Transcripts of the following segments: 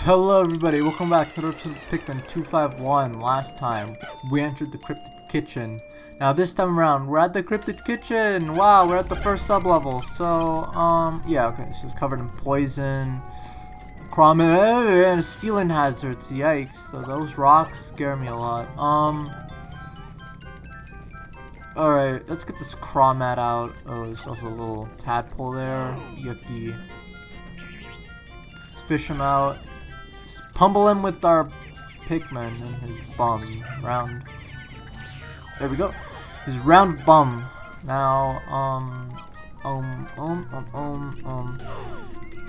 Hello everybody, welcome back to the episode of Pikmin 251. Last time, we entered the Cryptid Kitchen. Now this time around, we're at the Cryptid Kitchen! Wow, we're at the first sub-level. So, yeah, okay, so it's covered in poison, and stealing hazards, yikes. So those rocks scare me a lot. Alright, let's get this Chromat out. Oh, there's also a little tadpole there. Yucky. Let's fish him out. Just pummel him with our Pikmin and his bum. Round. There we go. His round bum. Now,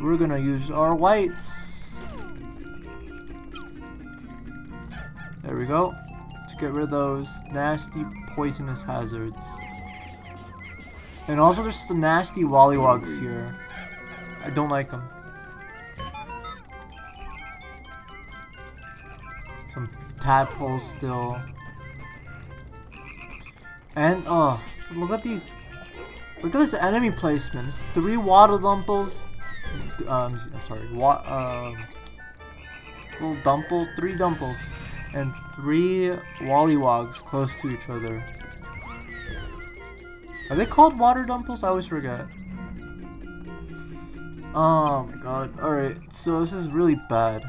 we're gonna use our whites. There we go. To get rid of those nasty poisonous hazards. And also there's some nasty Wollywogs here. I don't like them. Some tadpoles still. And oh, so look at these. Look at this enemy placement. It's 3 water dumples. I'm sorry. Little dumples, 3 dumples, and 3 Wollywogs close to each other. Are they called water dumples? I always forget. Oh my god. Alright, so this is really bad.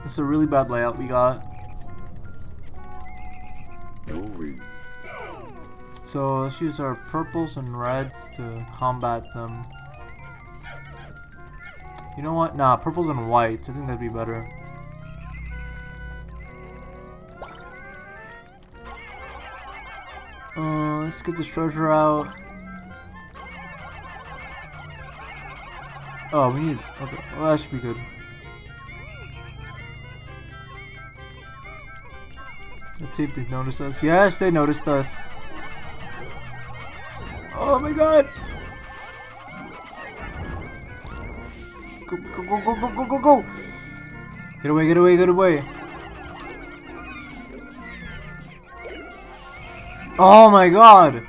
This is a really bad layout we got. So let's use our purples and reds to combat them. You know what? Nah, purples and whites. I think that'd be better. Let's get this treasure out. Oh, we need. Okay, well, that should be good. Let's see if they noticed us. Yes, they noticed us. Oh my god! Go, go, go, go, go, go, go, go! Get away, get away, get away! Oh my god!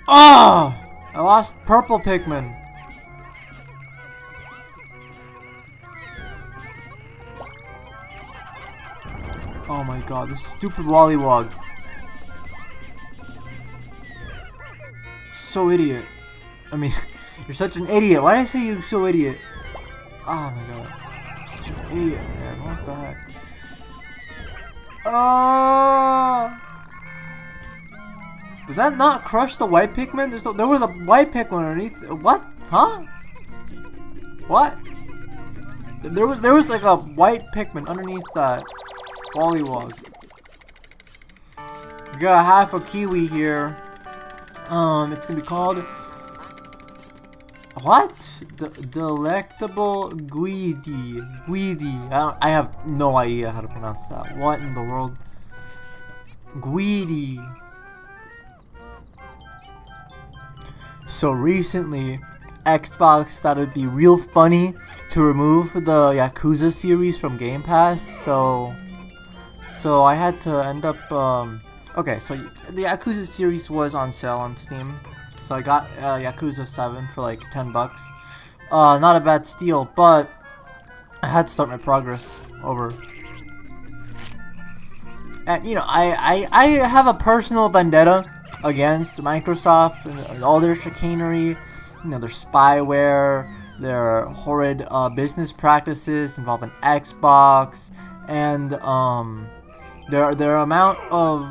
Ah! Oh, I lost purple Pikmin. Oh my god, this stupid Wollywog. So idiot. I mean, you're such an idiot. Why did I say you're so idiot? Oh my god. I'm such an idiot, man. What the heck? Oh! Did that not crush the white Pikmin? There was a white Pikmin underneath. What? Huh? What? There was like a white Pikmin underneath that Wollywog. We got a half a kiwi here. It's gonna be called what? Delectable Guidi. I have no idea how to pronounce that. What in the world? Guidi. So recently, Xbox thought it'd be real funny to remove the Yakuza series from Game Pass. So I had to end up okay, so the Yakuza series was on sale on Steam. So I got Yakuza 7 for like $10. Not a bad steal, but I had to start my progress over. And you know, I have a personal vendetta against Microsoft and all their chicanery, you know, their spyware, their horrid business practices involving Xbox, and their amount of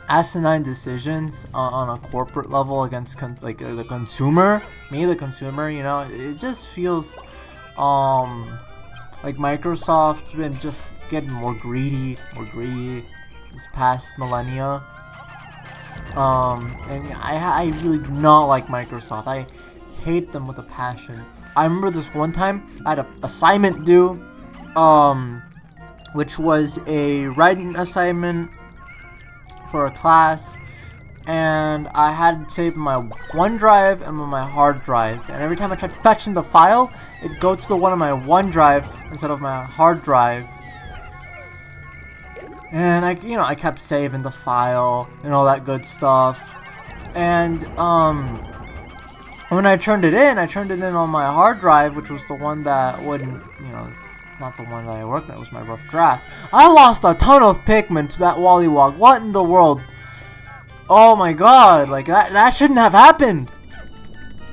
asinine decisions on a corporate level against the consumer, the consumer. You know, it just feels like Microsoft's been just getting more greedy this past millennia. And I really do not like Microsoft. I hate them with a passion. I remember this one time I had an assignment due, which was a writing assignment for a class, and I had saved my OneDrive and my hard drive, and every time I tried fetching the file, it'd go to the one on my OneDrive instead of my hard drive. And I kept saving the file and all that good stuff. And When I turned it in on my hard drive, which was the one that wouldn't, it's not the one that I worked on. It was my rough draft. I lost a ton of Pikmin to that Wollywog. What in the world? Oh my god, like that shouldn't have happened.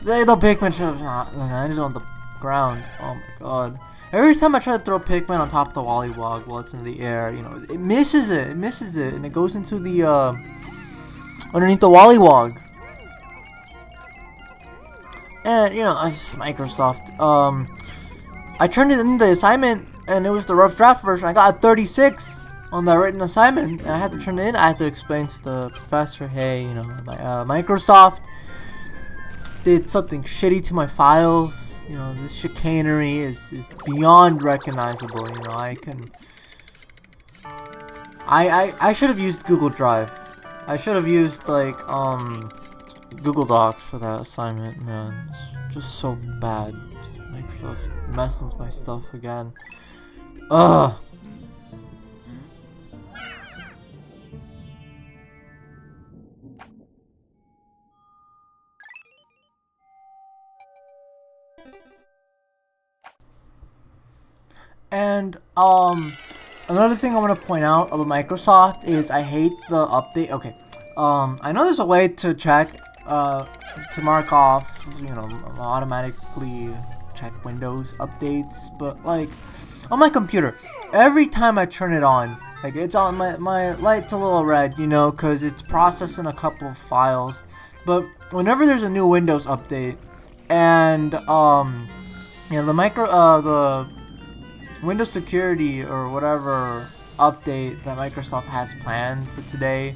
The Pikmin should have not landed on the ground. Oh my god. Every time I try to throw Pikmin on top of the Wollywog while it's in the air, it misses it. It misses it, and it goes into the underneath the Wollywog. And it's Microsoft. I turned it in the assignment, and it was the rough draft version. I got a 36 on the written assignment, and I had to turn it in. I had to explain to the professor, hey, Microsoft did something shitty to my files. This chicanery is beyond recognizable. I should have used Google Drive. I should have used Google Docs for that assignment, man. It's just so bad. Just Microsoft messing with my stuff again. Ugh. And another thing I want to point out about Microsoft is I hate the update. Okay, I know there's a way to check to mark off, automatically check Windows updates, but like on my computer, every time I turn it on, like it's on my light's a little red, because it's processing a couple of files. But whenever there's a new Windows update, and the Windows security or whatever update that Microsoft has planned for today,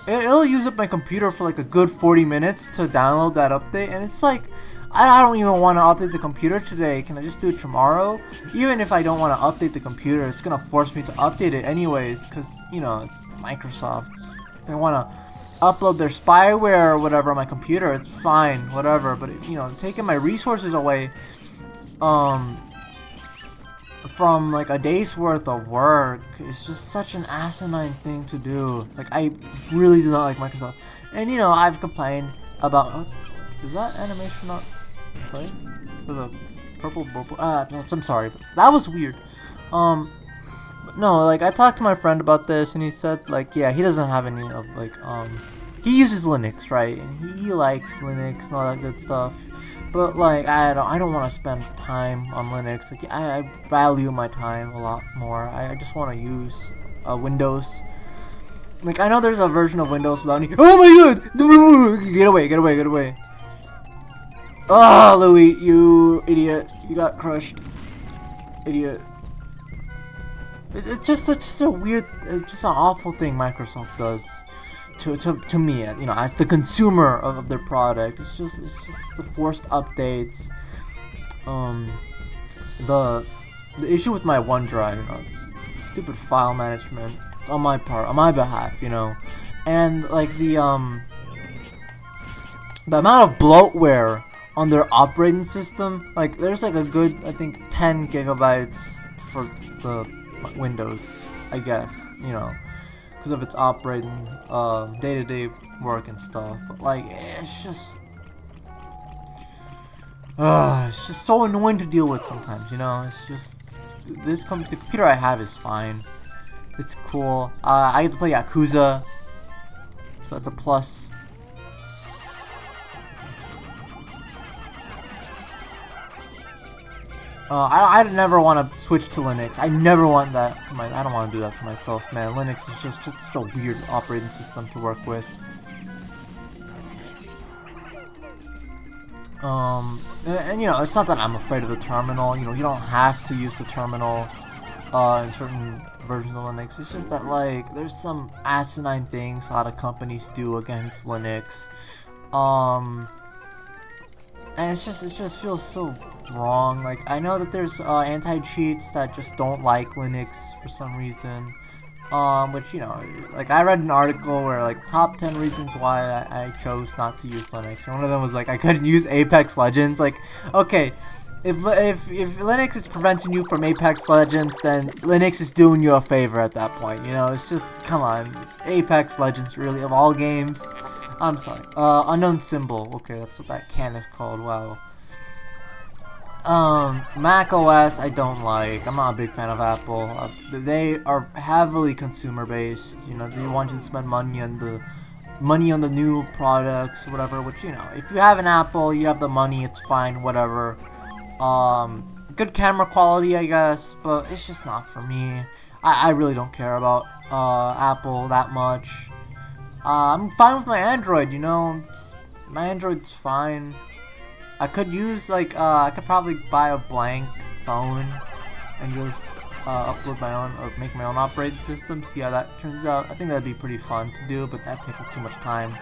it'll use up my computer for like a good 40 minutes to download that update, and it's like I don't even want to update the computer today. Can I just do it tomorrow? Even if I don't want to update the computer, it's gonna force me to update it anyways, because it's Microsoft. They want to upload their spyware or whatever on my computer. It's fine, whatever, but taking my resources away from like a day's worth of work is just such an asinine thing to do. Like, I really do not like Microsoft. And I've complained about did that animation not play for the purple I'm sorry, but that was weird. But no, like I talked to my friend about this, and he said like, yeah, he doesn't have any of he uses Linux, right? And he likes Linux and all that good stuff. But like I don't want to spend time on Linux. Like I value my time a lot more. I just want to use Windows. Like I know there's a version of Windows without any. Oh my god! Get away! Get away! Get away! Oh, Louis, you idiot! You got crushed, idiot. It's just such a weird, just an awful thing Microsoft does. To me, as the consumer of their product, it's just the forced updates. The issue with my OneDrive, it's stupid file management on my part, on my behalf, and like the amount of bloatware on their operating system. Like there's like a good, I think, 10 gigabytes for the Windows, I guess, because of its operating day-to-day work and stuff. But like it's just so annoying to deal with sometimes. It's just the computer I have is fine. It's cool. I get to play Yakuza, so that's a plus. I never want to switch to Linux. I never want that to I don't want to do that to myself, man. Linux is just such a weird operating system to work with. And it's not that I'm afraid of the terminal. You don't have to use the terminal in certain versions of Linux. It's just that like there's some asinine things a lot of companies do against Linux. And it just feels so wrong. Like I know that there's anti-cheats that just don't like Linux for some reason. Which like I read an article where like top 10 reasons why I chose not to use Linux, and one of them was like I couldn't use Apex Legends. Like, okay, if Linux is preventing you from Apex Legends, then Linux is doing you a favor at that point. It's just, come on, it's Apex Legends, really, of all games. I'm sorry. Unknown symbol. Okay, that's what that can is called. Wow. Mac OS I don't like. I'm not a big fan of Apple. They are heavily consumer based. You know, they want you to spend money on the new products, whatever. Which, you know, if you have an Apple, you have the money, it's fine, whatever. Good camera quality, I guess, but it's just not for me. I really don't care about Apple that much. I'm fine with my Android. You know, my Android's fine. I could use like I could probably buy a blank phone and just upload my own or make my own operating system. See how that turns out. I think that'd be pretty fun to do, but that takes too much time.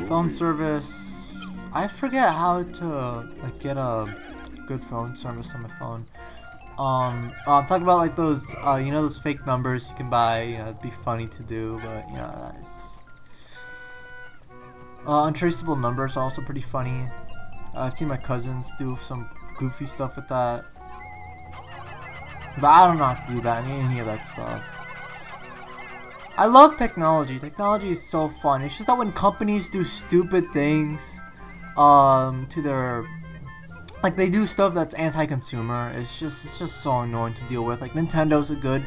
Phone service. I forget how to like get a good phone service on my phone. I'm talking about like those you know, those fake numbers you can buy. You know, it'd be funny to do, but you know, it's untraceable numbers are also pretty funny. I've seen my cousins do some goofy stuff with that, but I don't know how to do that, any of that stuff. I love technology. Technology is so fun. It's just that when companies do stupid things, to their, like, they do stuff that's anti-consumer. It's just so annoying to deal with. Like, Nintendo's a good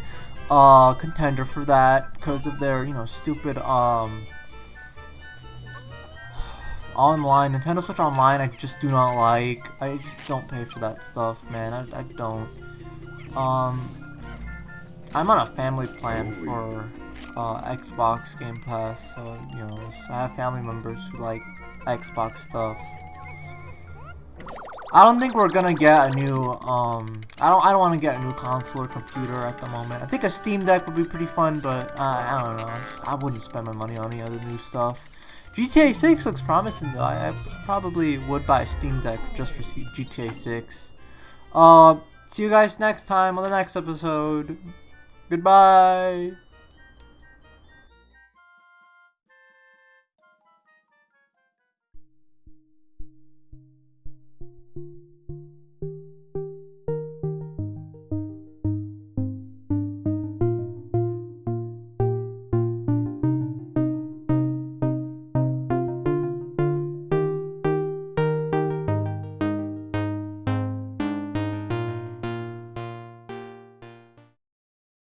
contender for that because of their, you know, stupid online, Nintendo Switch Online. I just do not like. I just don't pay for that stuff, man. I don't. I'm on a family plan for Xbox Game Pass, so you know, I have family members who like Xbox stuff. I don't think we're gonna get a new I don't want to get a new console or computer at the moment. I think a Steam Deck would be pretty fun, but I don't know. I wouldn't spend my money on any other new stuff. GTA 6 looks promising though. I probably would buy a Steam Deck just for GTA 6. See you guys next time on the next episode. Goodbye.